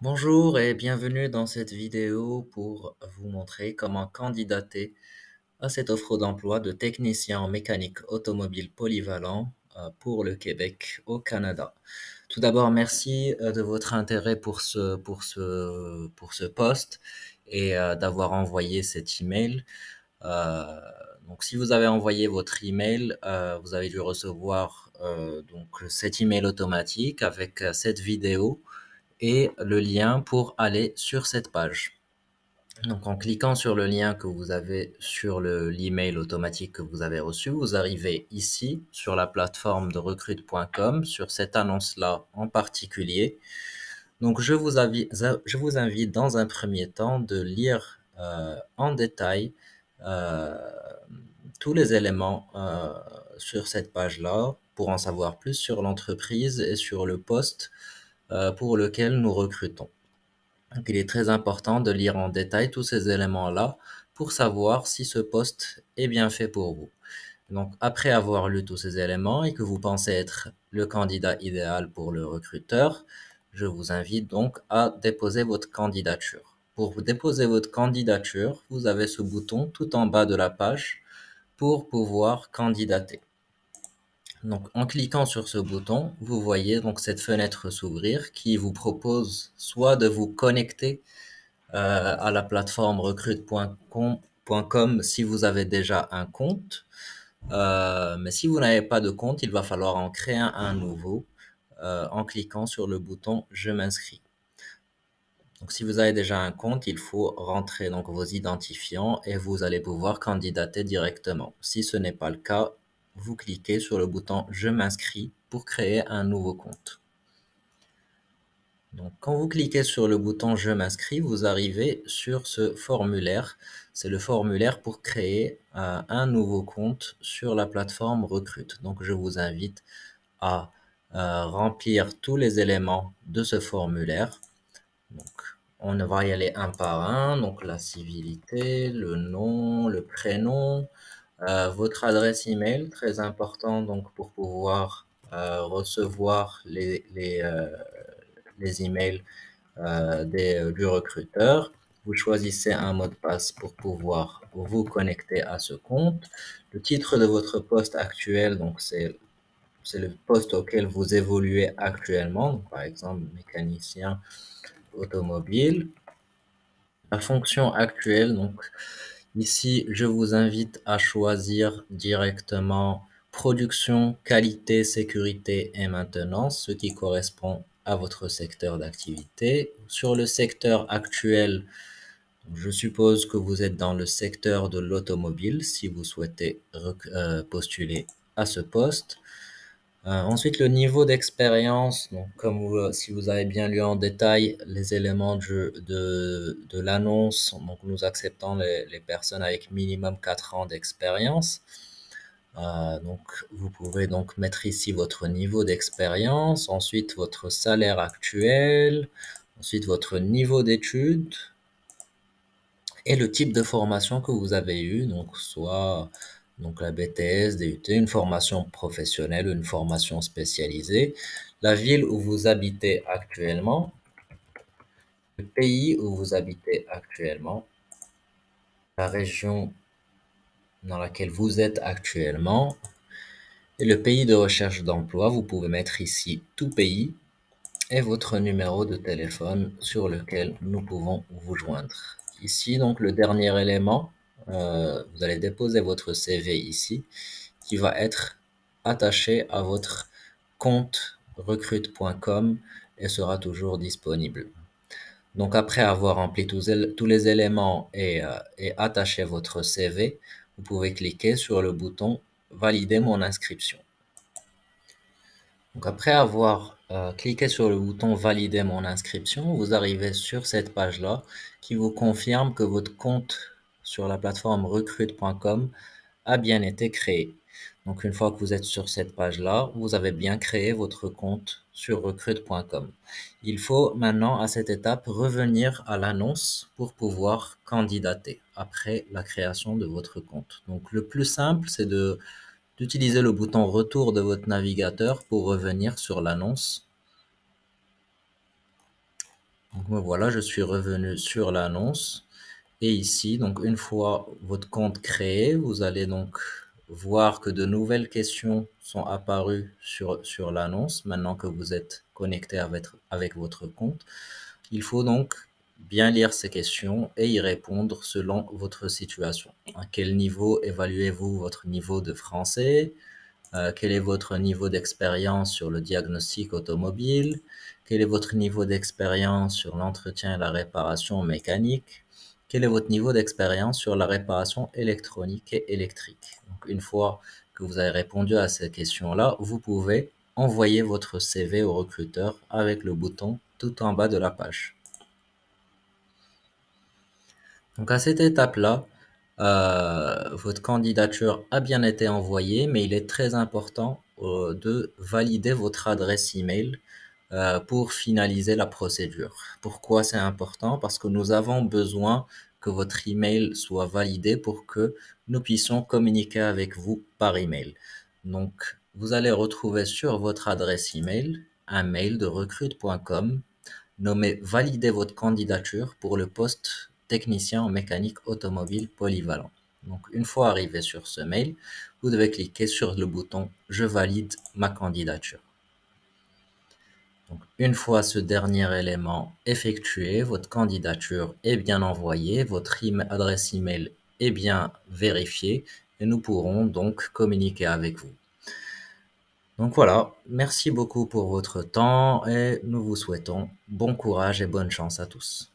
Bonjour et bienvenue dans cette vidéo pour vous montrer comment candidater à cette offre d'emploi de technicien en mécanique automobile polyvalent pour le Québec au Canada. Tout d'abord, merci de votre intérêt pour ce poste et d'avoir envoyé cet email. Euh, donc, si vous avez envoyé votre email, vous avez dû recevoir donc cet email automatique avec cette vidéo et le lien pour aller sur cette page. Donc en cliquant sur le lien que vous avez sur l'email automatique que vous avez reçu, vous arrivez ici sur la plateforme de recrute.com, sur cette annonce-là en particulier. Donc je vous invite dans un premier temps de lire en détail euh, tous les éléments sur cette page-là pour en savoir plus sur l'entreprise et sur le poste pour lequel nous recrutons. Donc, il est très important de lire en détail tous ces éléments-là pour savoir si ce poste est bien fait pour vous. Donc, après avoir lu tous ces éléments et que vous pensez être le candidat idéal pour le recruteur, je vous invite donc à déposer votre candidature. Pour déposer votre candidature, vous avez ce bouton tout en bas de la page pour pouvoir candidater. Donc, en cliquant sur ce bouton, vous voyez donc cette fenêtre s'ouvrir qui vous propose soit de vous connecter à la plateforme recrute.com si vous avez déjà un compte. Mais si vous n'avez pas de compte, il va falloir en créer un nouveau en cliquant sur le bouton Je m'inscris. Donc, si vous avez déjà un compte, il faut rentrer donc vos identifiants et vous allez pouvoir candidater directement. Si ce n'est pas le cas, vous cliquez sur le bouton Je m'inscris pour créer un nouveau compte. Donc, quand vous cliquez sur le bouton Je m'inscris, vous arrivez sur ce formulaire. C'est le formulaire pour créer un nouveau compte sur la plateforme Recrute. Donc, je vous invite à remplir tous les éléments de ce formulaire. Donc, on va y aller un par un. Donc, la civilité, le nom, le prénom, votre adresse email, très important donc pour pouvoir recevoir les emails du recruteur. Vous choisissez un mot de passe pour pouvoir vous connecter à ce compte. Le titre de votre poste actuel, donc c'est le poste auquel vous évoluez actuellement, donc par exemple mécanicien automobile. La fonction actuelle, donc ici, je vous invite à choisir directement production, qualité, sécurité et maintenance, ce qui correspond à votre secteur d'activité. Sur le secteur actuel, je suppose que vous êtes dans le secteur de l'automobile si vous souhaitez postuler à ce poste. Ensuite, le niveau d'expérience, donc si vous avez bien lu en détail les éléments de l'annonce, donc nous acceptons les personnes avec minimum 4 ans d'expérience. Donc vous pouvez donc mettre ici votre niveau d'expérience, ensuite votre salaire actuel, ensuite votre niveau d'études et le type de formation que vous avez eu, donc soit donc la BTS, DUT, une formation professionnelle, une formation spécialisée, la ville où vous habitez actuellement, le pays où vous habitez actuellement, la région dans laquelle vous êtes actuellement et le pays de recherche d'emploi. Vous pouvez mettre ici tout pays et votre numéro de téléphone sur lequel nous pouvons vous joindre. Ici, donc, le dernier élément, vous allez déposer votre CV ici, qui va être attaché à votre compte recrute.com et sera toujours disponible. Donc, après avoir rempli tous les éléments et attaché votre CV, vous pouvez cliquer sur le bouton Valider mon inscription. Donc après avoir cliqué sur le bouton Valider mon inscription, vous arrivez sur cette page-là qui vous confirme que votre compte sur la plateforme recrute.com a bien été créé. Donc une fois que vous êtes sur cette page-là, vous avez bien créé votre compte sur recrute.com. Il faut maintenant à cette étape revenir à l'annonce pour pouvoir candidater après la création de votre compte. Donc le plus simple, c'est d'utiliser le bouton retour de votre navigateur pour revenir sur l'annonce. Donc me voilà, je suis revenu sur l'annonce et ici, donc une fois votre compte créé, vous allez donc voir que de nouvelles questions sont apparues sur l'annonce maintenant que vous êtes connecté avec votre compte. Il faut donc bien lire ces questions et y répondre selon votre situation. À quel niveau évaluez-vous votre niveau de français? Quel est votre niveau d'expérience sur le diagnostic automobile? Quel est votre niveau d'expérience sur l'entretien et la réparation mécanique? Quel est votre niveau d'expérience sur la réparation électronique et électrique? Donc, une fois que vous avez répondu à ces questions-là, vous pouvez envoyer votre CV au recruteur avec le bouton tout en bas de la page. Donc à cette étape-là, votre candidature a bien été envoyée, mais il est très important de valider votre adresse email pour finaliser la procédure. Pourquoi c'est important? Parce que nous avons besoin que votre email soit validé pour que nous puissions communiquer avec vous par email. Donc, vous allez retrouver sur votre adresse email un mail de recrute.com nommé Valider votre candidature pour le poste technicien en mécanique automobile polyvalent. Donc, une fois arrivé sur ce mail, vous devez cliquer sur le bouton Je valide ma candidature. Donc, une fois ce dernier élément effectué, votre candidature est bien envoyée, votre adresse email est bien vérifiée et nous pourrons donc communiquer avec vous. Donc voilà, merci beaucoup pour votre temps et nous vous souhaitons bon courage et bonne chance à tous.